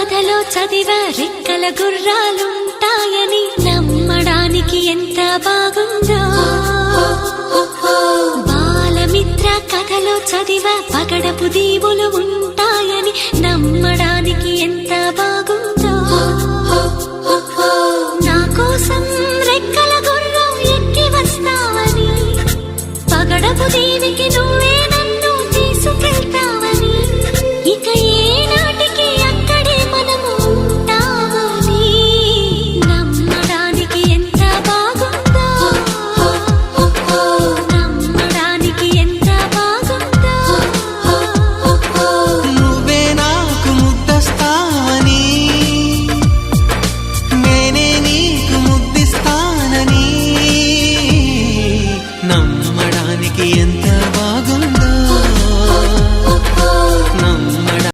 కథలో చదివ రెక్కల గుర్రాలుంటాయని నమ్మడానికి ఎంత బాగుందో. బాలమిత్ర కథలో చదివ పగడపు దీవులు ఉంటాయని